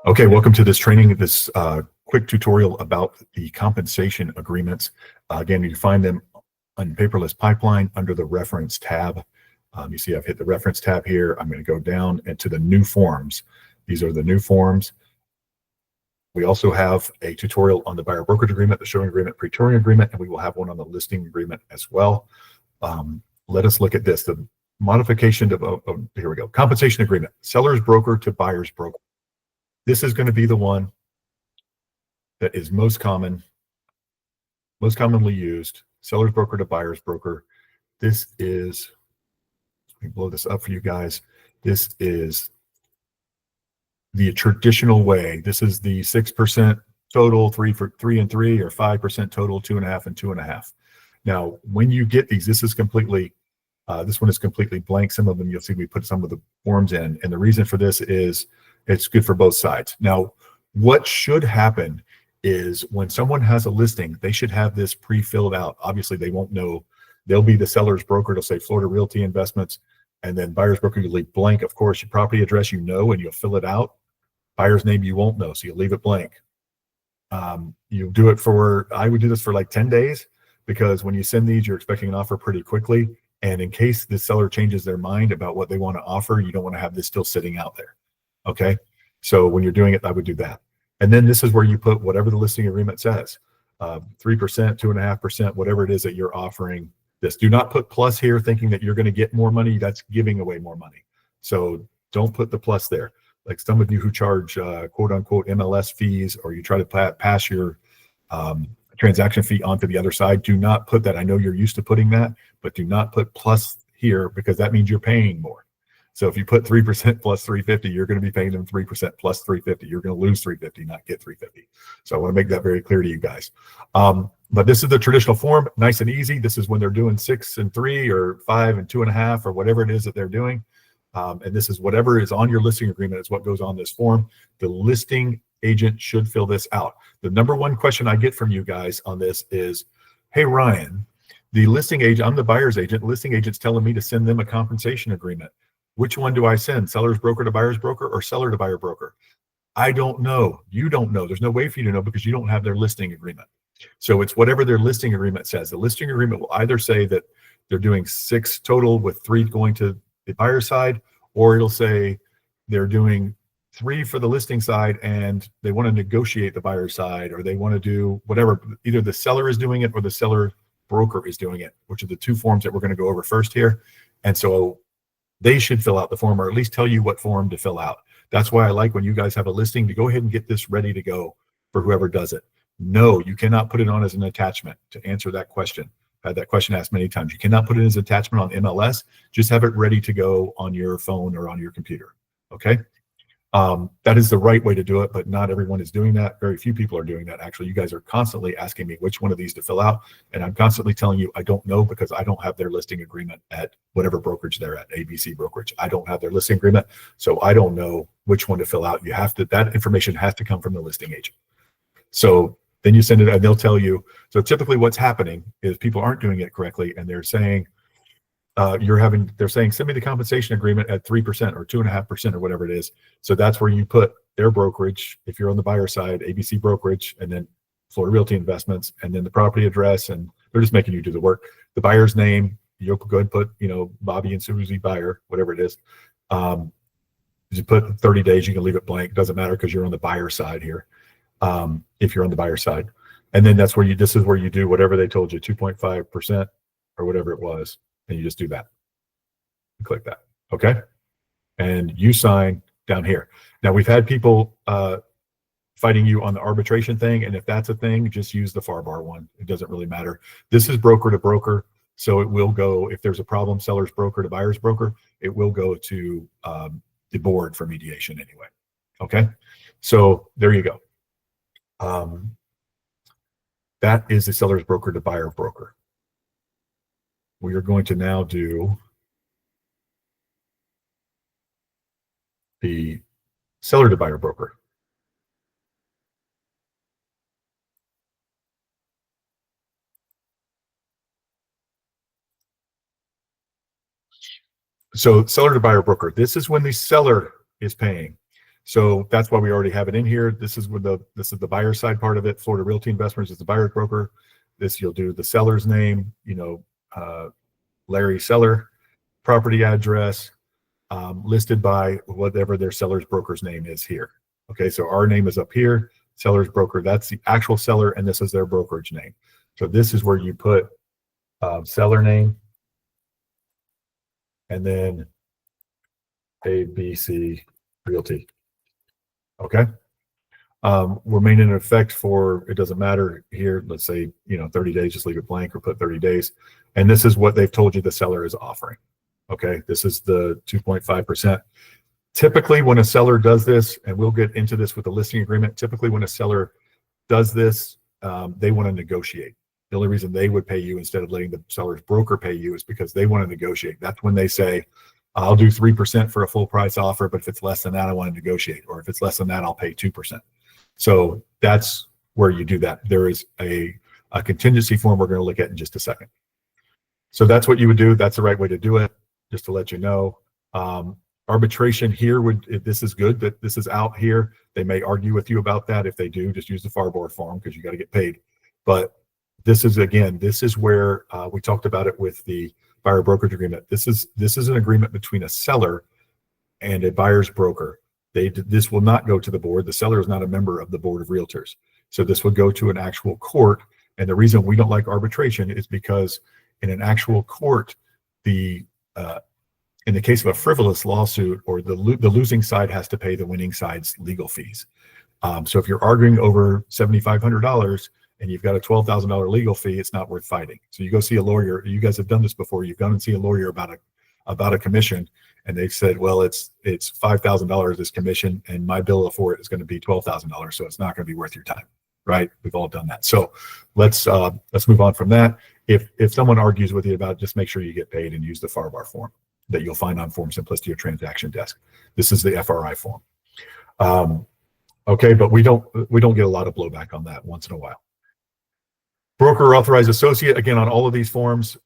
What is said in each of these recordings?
Okay, welcome to this training, this quick tutorial about the compensation agreements. Again, you can find them on Paperless Pipeline under the reference tab. You see I've hit the reference tab here. I'm going to go down into the new forms. These are the new forms. We also have a tutorial on the buyer brokerage agreement, the showing agreement, pre-touring agreement, and we will have one on the listing agreement as well. Let us look at this. The modification of here we go. Compensation agreement, seller's broker to buyer's broker. This is going to be the one that is most commonly used, seller's broker to buyer's broker. This is, let me blow this up for you guys. This is the traditional way. This is the 6% total, 3 for 3 and 3, or 5% total, 2.5 and 2.5. Now, when you get these, this is completely, this one is completely blank. Some of them you'll see we put some of the forms in, and the reason for this is it's good for both sides. Now, what should happen is when someone has a listing, they should have this pre-filled out. Obviously, they won't know. They'll be the seller's broker. It'll say Florida Realty Investments, and then buyer's broker, you leave blank. Of course, your property address, and you'll fill it out. Buyer's name, you won't know, so you leave it blank. You do it for, I would do this for like 10 days, because when you send these, you're expecting an offer pretty quickly. And in case the seller changes their mind about what they want to offer, you don't want to have this still sitting out there. Okay, so when you're doing it, I would do that. And then this is where you put whatever the listing agreement says, 3%, 2.5%, whatever it is that you're offering this. Do not put plus here thinking that you're going to get more money. That's giving away more money. So don't put the plus there. Like some of you who charge quote unquote MLS fees, or you try to pass your transaction fee onto the other side, do not put that. I know you're used to putting that, but do not put plus here, because that means you're paying more. So if you put 3% plus 350, you're going to be paying them 3% plus 350. You're going to lose 350, not get 350. So I want to make that very clear to you guys. But this is the traditional form, nice and easy. This is when they're doing 6 and 3 or 5 and 2.5 or whatever it is that they're doing. And this is whatever is on your listing agreement is what goes on this form. The listing agent should fill this out. The number one question I get from you guys on this is, hey, Ryan, the listing agent, I'm the buyer's agent. Listing agent's telling me to send them a compensation agreement. Which one do I send? Seller's broker to buyer's broker, or seller to buyer broker? I don't know. You don't know. There's no way for you to know, because you don't have their listing agreement. So it's whatever their listing agreement says. The listing agreement will either say that they're doing 6 total with 3 going to the buyer side, or it'll say they're doing 3 for the listing side and they want to negotiate the buyer side, or they want to do whatever. Either the seller is doing it or the seller broker is doing it, which are the 2 forms that we're going to go over first here. And so they should fill out the form, or at least tell you what form to fill out. That's why I like when you guys have a listing to go ahead and get this ready to go for whoever does it. No, you cannot put it on as an attachment. To answer that question, I've had that question asked many times. You cannot put it as an attachment on MLS. Just have it ready to go on your phone or on your computer. Okay. That is the right way to do it, but not everyone is doing that. Very few people are doing that. Actually, you guys are constantly asking me which one of these to fill out, and I'm constantly telling you I don't know, because I don't have their listing agreement at whatever brokerage they're at, ABC brokerage. I don't have their listing agreement, so I don't know which one to fill out. You have to, that information has to come from the listing agent. So then you send it and they'll tell you. So typically what's happening is people aren't doing it correctly, and they're saying, they're saying, send me the compensation agreement at 3% or 2.5% or whatever it is. So that's where you put their brokerage, if you're on the buyer side, ABC brokerage, and then Florida Realty Investments, and then the property address, and they're just making you do the work. The buyer's name, you'll go ahead and put, Bobby and Susie buyer, whatever it is. You put 30 days, you can leave it blank. It doesn't matter, because you're on the buyer side here. If you're on the buyer side, and then that's where this is where you do whatever they told you, 2.5% or whatever it was. And you just do that. You click that. Okay. And you sign down here. Now, we've had people fighting you on the arbitration thing. And if that's a thing, just use the far bar one. It doesn't really matter. This is broker to broker. So it will go, if there's a problem, seller's broker to buyer's broker, it will go to the board for mediation anyway. Okay. So there you go. That is the seller's broker to buyer broker. We are going to now do the seller to buyer broker. So seller to buyer broker, this is when the seller is paying. So that's why we already have it in here. This is the buyer side part of it. Florida Realty Investments is the buyer's broker. This, you'll do the seller's name, Larry Seller, property address, listed by whatever their seller's broker's name is here. Okay, so our name is up here, seller's broker, that's the actual seller, and this is their brokerage name. So this is where you put seller name, and then ABC Realty. Okay. Remain in effect for, it doesn't matter here, let's say 30 days, just leave it blank or put 30 days. And this is what they've told you the seller is offering. Okay, this is the 2.5%. Typically when a seller does this, and we'll get into this with the listing agreement, typically when a seller does this, they want to negotiate. The only reason they would pay you instead of letting the seller's broker pay you is because they want to negotiate. That's when they say, I'll do 3% for a full price offer, but if it's less than that, I want to negotiate. Or if it's less than that, I'll pay 2%. So that's where you do that. There is a contingency form we're going to look at in just a second. So that's what you would do. That's the right way to do it, just to let you know. Arbitration here this is good that this is out here. They may argue with you about that. If they do, just use the FAR form because you got to get paid. But this is where we talked about it with the buyer brokerage agreement. This is an agreement between a seller and a buyer's broker. This will not go to the board. The seller is not a member of the board of realtors. So this would go to an actual court. And the reason we don't like arbitration is because in an actual court, in the case of a frivolous lawsuit, or the losing side has to pay the winning side's legal fees. So if you're arguing over $7,500 and you've got a $12,000 legal fee, it's not worth fighting. So you go see a lawyer. You guys have done this before. You've gone and see a lawyer about a commission, and they've said, well, it's $5,000 this commission, and my bill for it is going to be $12,000, so it's not going to be worth your time, right? We've all done that. So let's move on from that. If someone argues with you about it, just make sure you get paid and use the FAR form that you'll find on Form Simplicity or Transaction Desk. This is the FRI form. Okay, but we don't get a lot of blowback on that once in a while. Broker or authorized associate, again, on all of these forms,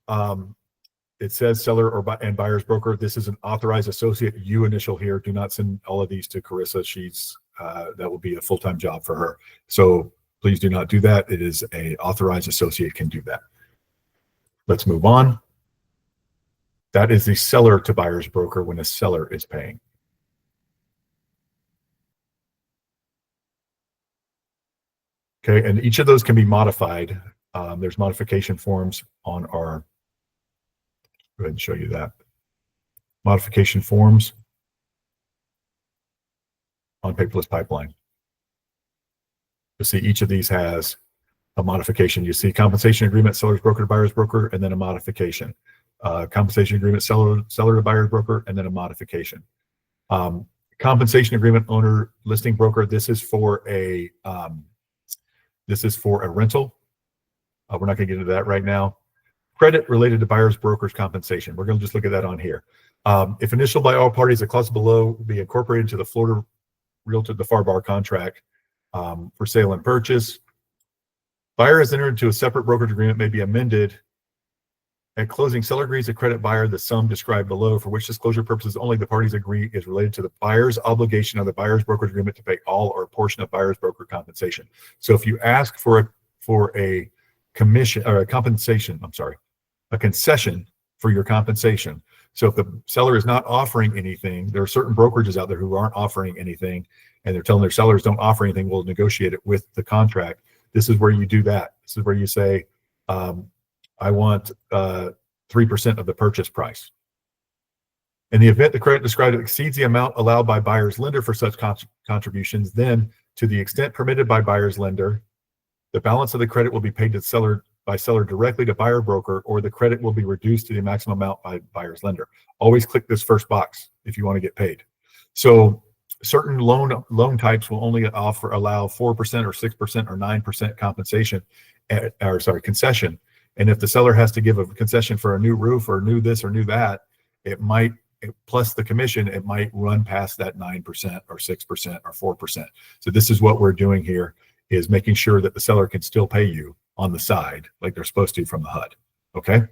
it says seller and buyer's broker. This is an authorized associate. You initial here. Do not send all of these to Carissa. That will be a full-time job for her. So please do not do that. It is a authorized associate can do that. Let's move on. That is the seller to buyer's broker when a seller is paying. Okay, and each of those can be modified. There's modification forms on our, go ahead and show you that. Modification forms on Paperless Pipeline. You'll see each of these has a modification. You see compensation agreement, seller's broker to buyer's broker, and then a modification. Compensation agreement, seller to buyer's broker, and then a modification. Compensation agreement, owner listing broker. This is for a rental. We're not going to get into that right now. Credit related to buyer's broker's compensation. We're going to just look at that on here. If initialed by all parties, the clause below will be incorporated to the Florida Realtor, the FAR contract for sale and purchase. Buyer has entered into a separate brokerage agreement, may be amended. At closing, seller agrees to credit buyer the sum described below, for which disclosure purposes only the parties agree is related to the buyer's obligation of the buyer's brokerage agreement to pay all or a portion of buyer's broker compensation. So if you ask for a commission or a compensation, a concession for your compensation. So if the seller is not offering anything, there are certain brokerages out there who aren't offering anything, and they're telling their sellers don't offer anything, we'll negotiate it with the contract. This is where you do that. This is where you say, I want 3% of the purchase price. In the event the credit described exceeds the amount allowed by buyer's lender for such contributions, then to the extent permitted by buyer's lender, the balance of the credit will be paid to seller directly to buyer broker, or the credit will be reduced to the maximum amount by buyer's lender. Always click this first box if you want to get paid. So certain loan types will only allow 4% or 6% or 9% compensation, concession. And if the seller has to give a concession for a new roof or new this or new that, it might, plus the commission, it might run past that 9% or 6% or 4%. So this is what we're doing here, is making sure that the seller can still pay you on the side like they're supposed to from the HUD. Okay.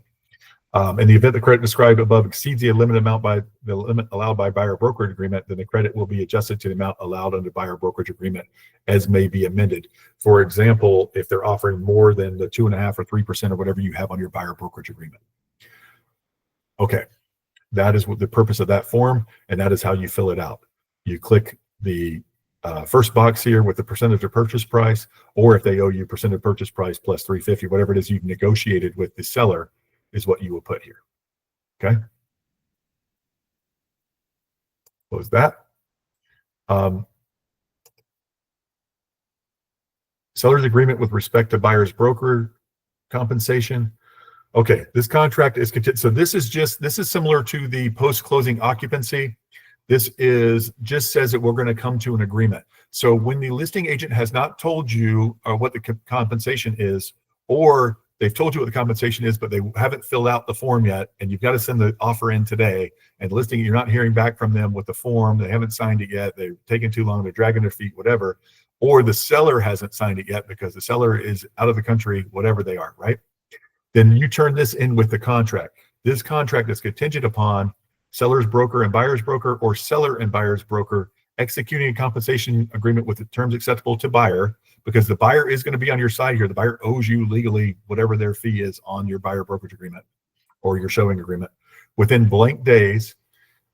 In the event the credit described above exceeds the limit amount by the limit allowed by buyer brokerage agreement, then the credit will be adjusted to the amount allowed under buyer brokerage agreement as may be amended. For example, if they're offering more than the 2.5% or 3% or whatever you have on your buyer brokerage agreement. Okay, that is what the purpose of that form, and that is how you fill it out. You click the first box here with the percentage of purchase price, or if they owe you percent of purchase price plus 350, whatever it is you've negotiated with the seller, is what you will put here. Okay. Close that. Seller's agreement with respect to buyer's broker compensation. Okay, this contract is contingent. So this is similar to the post-closing occupancy. This is just says that we're going to come to an agreement. So when the listing agent has not told you what the compensation is, or they've told you what the compensation is, but they haven't filled out the form yet, and you've got to send the offer in today, and listing, you're not hearing back from them with the form, they haven't signed it yet, they're taking too long, they're dragging their feet, whatever, or the seller hasn't signed it yet because the seller is out of the country, whatever they are, right? Then you turn this in with the contract. This contract is contingent upon seller's broker and buyer's broker, or seller and buyer's broker executing a compensation agreement with the terms acceptable to buyer, because the buyer is going to be on your side here. The buyer owes you legally whatever their fee is on your buyer brokerage agreement or your showing agreement within blank days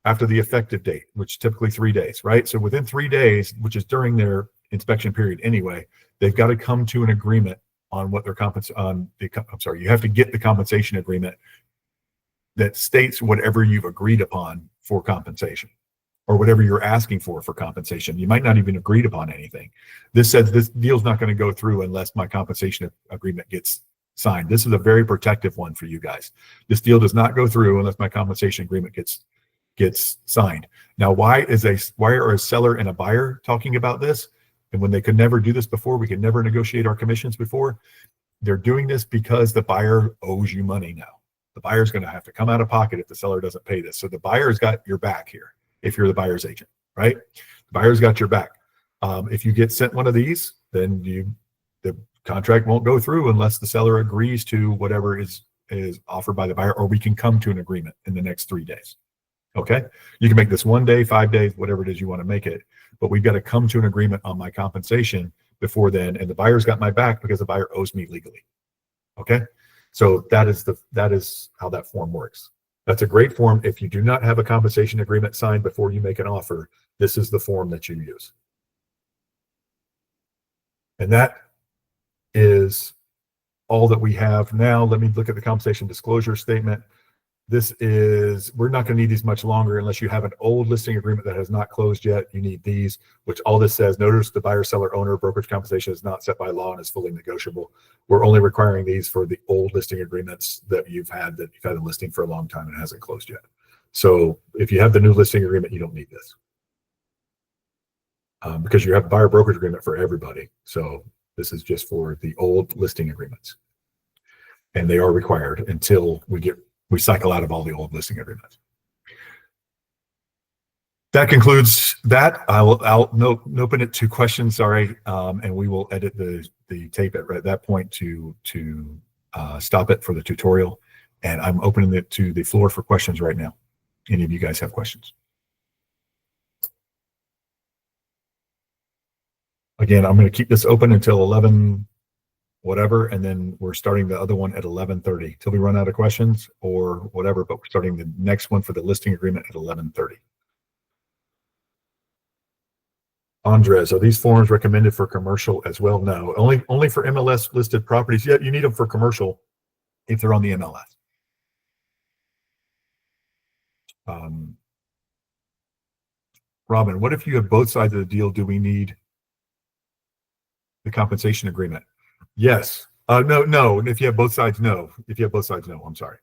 after the effective date, which is typically 3 days, right? So within 3 days, which is during their inspection period anyway, they've got to come to an agreement on what their you have to get the compensation agreement that states whatever you've agreed upon for compensation, or whatever you're asking for compensation. You might not even agreed upon anything. This says this deal's not going to go through unless my compensation agreement gets signed. This is a very protective one for you guys. This deal does not go through unless my compensation agreement gets signed. Now, why are a seller and a buyer talking about this? And when they could never do this before, we could never negotiate our commissions before. They're doing this because the buyer owes you money now. The buyer's going to have to come out of pocket if the seller doesn't pay this. So the buyer's got your back here. If you're the buyer's agent, right? The buyer's got your back. If you get sent one of these, then the contract won't go through unless the seller agrees to whatever is offered by the buyer, or we can come to an agreement in the next 3 days. Okay? You can make this 1 day, 5 days, whatever it is you want to make it, but we've got to come to an agreement on my compensation before then, and the buyer's got my back because the buyer owes me legally. Okay? So that is how that form works. That's a great form. If you do not have a compensation agreement signed before you make an offer, this is the form that you use. And that is all that we have now. Let me look at the compensation disclosure statement. We're not going to need these much longer unless you have an old listing agreement that has not closed yet. You need these, which all this says, notice the buyer, seller, owner, brokerage compensation is not set by law and is fully negotiable. We're only requiring these for the old listing agreements that you've had a listing for a long time and it hasn't closed yet. So if you have the new listing agreement, you don't need this because you have a buyer brokerage agreement for everybody. So this is just for the old listing agreements, and they are required until we cycle out of all the old listing agreements. That concludes that. I'll open it to questions, sorry, and we will edit the tape at that point to stop it for the tutorial. And I'm opening it to the floor for questions right now. Any of you guys have questions? Again, I'm going to keep this open until 11 whatever, and then we're starting the other one at 11:30 till we run out of questions or whatever, but we're starting the next one for the listing agreement at 11:30. Andres, are these forms recommended for commercial as well? No, only for MLS listed properties. Yeah, you need them for commercial if they're on the MLS. Robin, what if you have both sides of the deal? Do we need the compensation agreement? Yes. No. If you have both sides, no. If you have both sides, no. I'm sorry.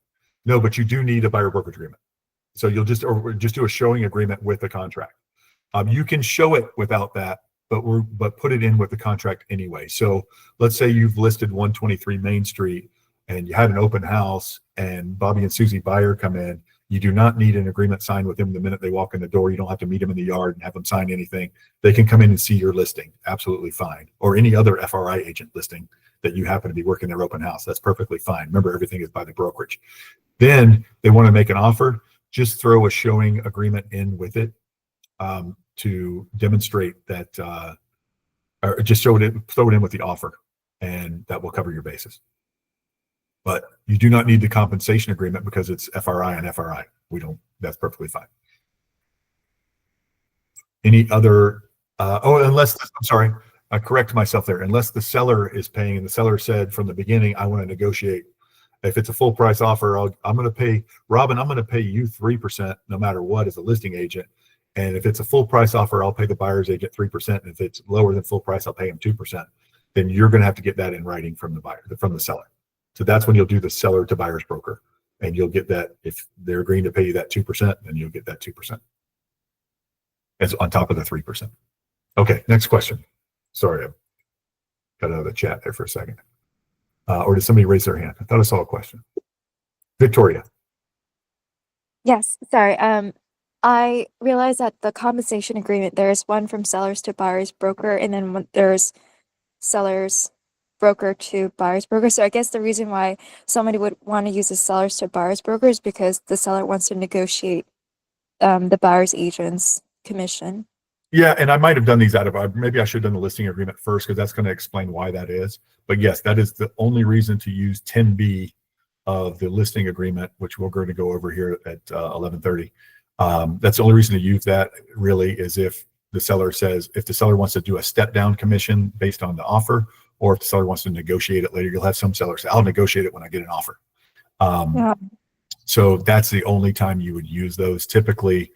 No, but you do need a buyer brokerage agreement. So you'll just do a showing agreement with the contract. You can show it without that, but put it in with the contract anyway. So let's say you've listed 123 Main Street and you had an open house and Bobby and Susie buyer come in You do not need an agreement signed with them the minute they walk in the door. You don't have to meet them in the yard and have them sign anything. They can come in and see your listing. Absolutely fine. Or any other FRI agent listing that you happen to be working their open house. That's perfectly fine. Remember, everything is by the brokerage. Then they want to make an offer. Just throw a showing agreement in with it to demonstrate that, or just throw it in with the offer, and that will cover your bases. But you do not need the compensation agreement because it's FRI and FRI. That's perfectly fine. Any other, unless, I'm sorry, I correct myself there. Unless the seller is paying and the seller said from the beginning, I want to negotiate. If it's a full price offer, I'm going to pay, Robin, I'm going to pay you 3% no matter what as a listing agent. And if it's a full price offer, I'll pay the buyer's agent 3%. And if it's lower than full price, I'll pay him 2%. Then you're going to have to get that in writing from the buyer, from the seller. So that's when you'll do the seller to buyer's broker, and you'll get that. If they're agreeing to pay you that 2%, then you'll get that 2% as on top of the 3%. Okay, next question. Sorry, I got out of the chat there for a second. Or did somebody raise their hand? I thought I saw a question. Victoria. Yes, sorry. I realized that the compensation agreement, there's one from sellers to buyers broker, and then there's sellers broker to buyers broker. So I guess the reason why somebody would want to use the sellers to buyers broker is because the seller wants to negotiate the buyer's agent's commission. Yeah, and I might have done these out of, maybe I should have done the listing agreement first, because that's going to explain why that is. But yes, that is the only reason to use 10B of the listing agreement, which we're going to go over here at 11:30. That's the only reason to use that really is if the seller wants to do a step down commission based on the offer, or if the seller wants to negotiate it later. You'll have some sellers say, I'll negotiate it when I get an offer. So that's the only time you would use those. Typically,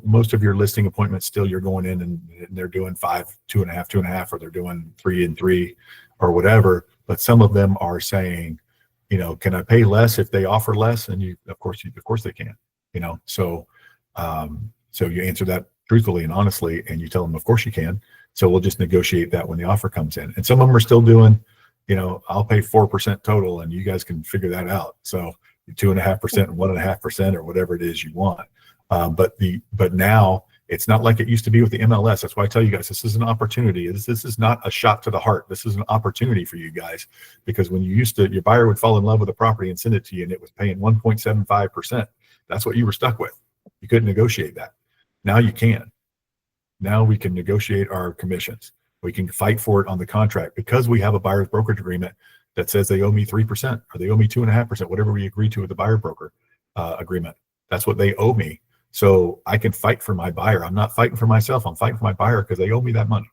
most of your listing appointments still you're going in and they're doing 5, 2.5, or they're doing 3 and 3 or whatever. But some of them are saying, can I pay less if they offer less? And of course they can, so you answer that truthfully and honestly, and you tell them, of course you can. So we'll just negotiate that when the offer comes in. And some of them are still doing, I'll pay 4% total and you guys can figure that out. So 2.5% and 1.5% or whatever it is you want. But now it's not like it used to be with the MLS. That's why I tell you guys, this is an opportunity. This is not a shot to the heart. This is an opportunity for you guys, because when your buyer would fall in love with a property and send it to you and it was paying 1.75%, that's what you were stuck with. You couldn't negotiate that. Now you can. Now we can negotiate our commissions. We can fight for it on the contract because we have a buyer's brokerage agreement that says they owe me 3% or they owe me 2.5%, whatever we agree to with the buyer broker agreement. That's what they owe me. So I can fight for my buyer. I'm not fighting for myself. I'm fighting for my buyer because they owe me that money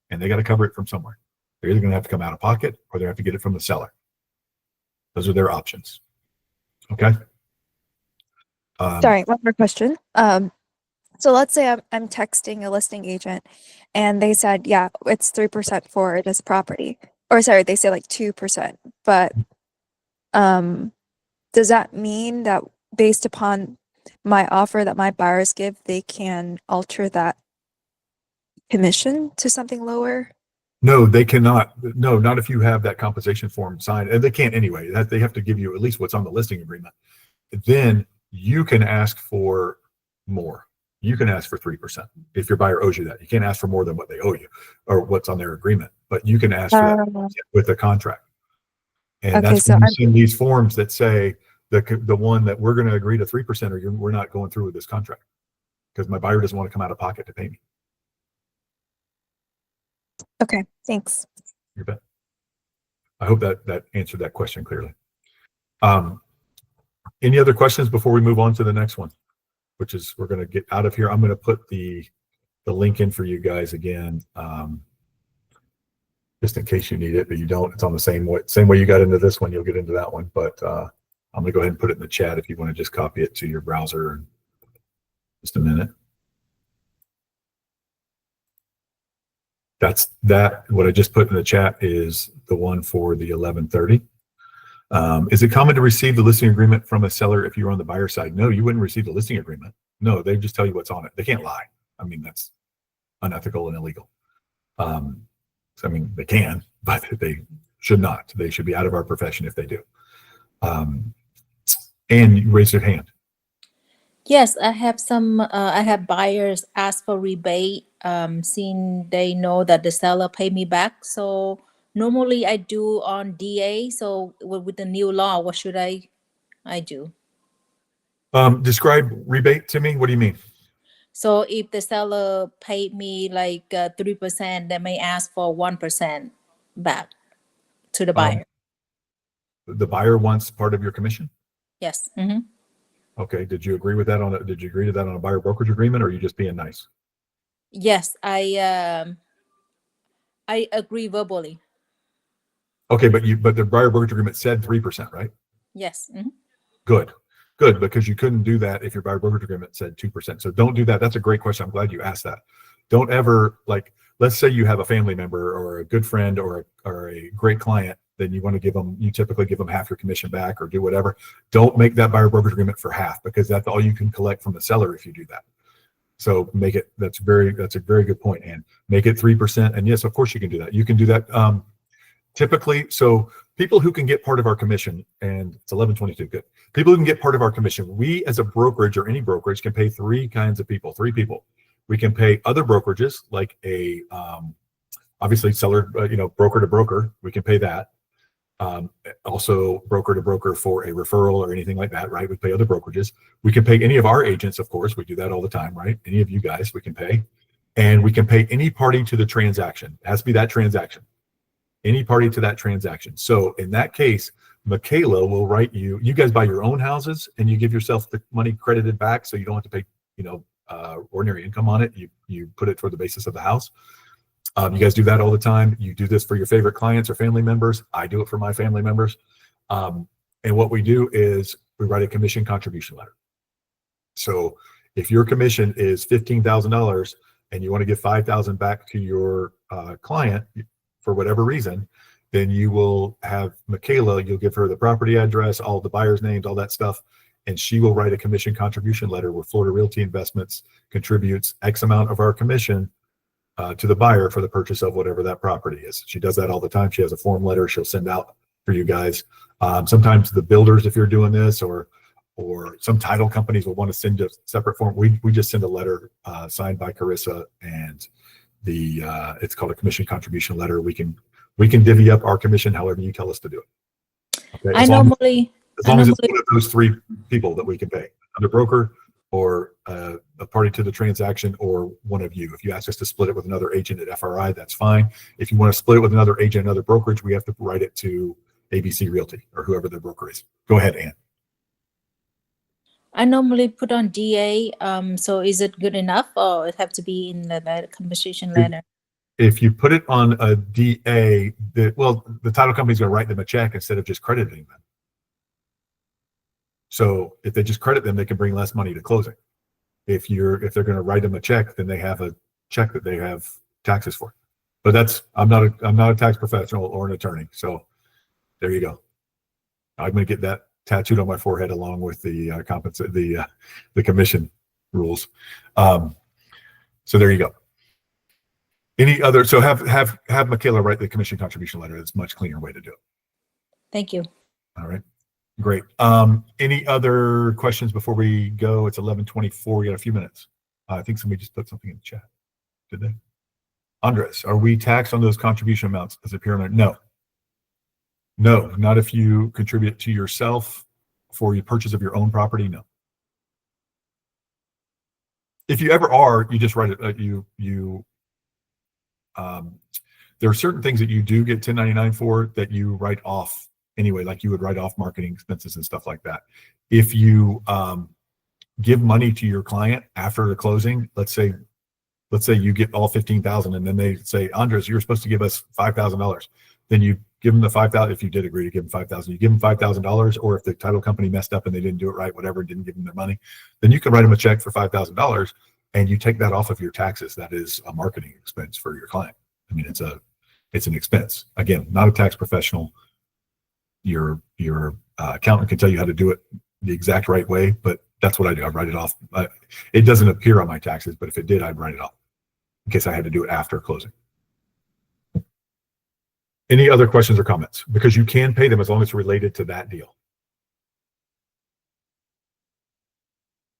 and they got to cover it from somewhere. They're either going to have to come out of pocket or they have to get it from the seller. Those are their options. Okay. Sorry, one more question. So let's say I'm texting a listing agent and they said, yeah, it's 3% for this property. Or sorry, they say like 2%. But does that mean that based upon my offer that my buyers give, they can alter that commission to something lower? No, they cannot. No, not if you have that compensation form signed. And they can't anyway. They have to give you at least what's on the listing agreement. Then you can ask for more. You can ask for 3% if your buyer owes you that. You can't ask for more than what they owe you or what's on their agreement, but you can ask for that with the contract. And okay, that's when you send these forms that say the one that we're going to agree to 3% or we're not going through with this contract because my buyer doesn't want to come out of pocket to pay me. Okay, thanks. You bet. I hope that answered that question clearly. Any other questions before we move on to the next one, which is we're going to get out of here. I'm going to put the link in for you guys again, just in case you need it, but you don't. It's on the same way you got into this one, you'll get into that one. But I'm going to go ahead and put it in the chat if you want to just copy it to your browser in just a minute. What I just put in the chat is the one for the 11:30. Is it common to receive the listing agreement from a seller if you're on the buyer side? No, you wouldn't receive the listing agreement. No, they just tell you what's on it. They can't lie. I mean, that's unethical and illegal. I mean, they can, but they should not. They should be out of our profession if they do. And you raise your hand. Yes, I have some, I have buyers ask for rebate, seeing they know that the seller pay me back. So normally I do on DA. So with the new law, what should I do? Describe rebate to me. What do you mean? So if the seller paid me like 3%, they may ask for 1% back to the Um, buyer. the buyer wants part of your commission. Yes. Hmm. Okay. Did you agree with that did you agree to that on a buyer brokerage agreement, or are you just being nice? Yes, I agree verbally. Okay, but the buyer brokerage agreement said 3%, right? Yes. Hmm. Good. Good, because you couldn't do that if your buyer brokerage agreement said 2%. So don't do that. That's a great question. I'm glad you asked that. Don't ever, like, let's say you have a family member or a good friend or a great client, then you want to give them, you typically give them half your commission back or do whatever. Don't make that buyer brokerage agreement for half, because that's all you can collect from the seller if you do that. So make it, that's a very good point, Ann. Make it 3%. And yes, of course you can do that. You can do that. Typically, so people who can get part of our commission, and it's 11:22, good. People who can get part of our commission, we as a brokerage or any brokerage can pay three people. We can pay other brokerages, like a obviously seller, broker to broker. We can pay that. Also broker to broker for a referral or anything like that, right? We pay other brokerages. We can pay any of our agents, of course. We do that all the time, right? Any of you guys, we can pay. And we can pay any party to the transaction. It has to be that transaction. Any party to that transaction. So in that case, Michaela will write you. You guys buy your own houses and you give yourself the money credited back, so you don't have to pay, ordinary income on it. You put it toward the basis of the house. You guys do that all the time. You do this for your favorite clients or family members. I do it for my family members. And what we do is we write a commission contribution letter. So if your commission is $15,000 and you want to give $5,000 back to your client for whatever reason, then you will have Michaela, you'll give her the property address, all the buyer's names, all that stuff, and she will write a commission contribution letter where Florida Realty Investments contributes X amount of our commission to the buyer for the purchase of whatever that property is. She does that all the time. She has a form letter she'll send out for you guys. Sometimes the builders, if you're doing this, or some title companies will want to send a separate form. We just send a letter signed by Carissa, and it's called a commission contribution letter. We can divvy up our commission however you tell us to do it. Okay? As long as it's one of those three people that we can pay, the broker or a party to the transaction, or one of you. If you ask us to split it with another agent at FRI, that's fine. If you want to split it with another agent, another brokerage, we have to write it to ABC Realty or whoever the broker is. Go ahead, Ann. I normally put on DA. So is it good enough, or it have to be in the conversation letter? If you put it on a DA, the title company's going to write them a check instead of just crediting them. So if they just credit them, they can bring less money to closing. If they're going to write them a check, then they have a check that they have taxes for. But I'm not a tax professional or an attorney, so there you go. I'm going to get that tattooed on my forehead along with the commission rules. So there you go. Any other? So have Michaela write the commission contribution letter. It's a much cleaner way to do it. Thank you. All right. Great. Any other questions before we go? It's 11:24. We got a few minutes. I think somebody just put something in the chat. Did they? Andres, are we taxed on those contribution amounts as a pyramid? No. No, not if you contribute to yourself for your purchase of your own property. No. If you ever are, you just write it. There are certain things that you do get 1099 for that you write off anyway, like you would write off marketing expenses and stuff like that. If you give money to your client after the closing, let's say you get all 15,000, and then they say, Andres, you're supposed to give us $5,000. Then you give them the 5,000. If you did agree to give them 5,000, you give them $5,000. Or if the title company messed up and they didn't do it right, whatever, didn't give them their money, then you can write them a check for $5,000, and you take that off of your taxes. That is a marketing expense for your client. I mean, it's an expense. Again, not a tax professional. Your accountant can tell you how to do it the exact right way, but that's what I do. I write it off. It doesn't appear on my taxes, but if it did, I'd write it off in case I had to do it after closing. Any other questions or comments? Because you can pay them as long as it's related to that deal.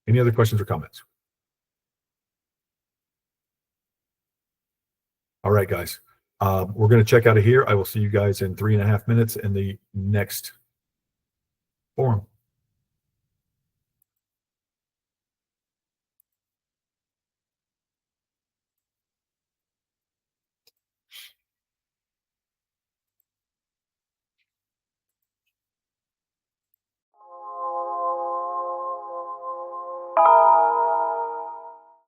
Any other questions or comments? All right, guys. We're going to check out of here. I will see you guys in 3.5 minutes in the next forum.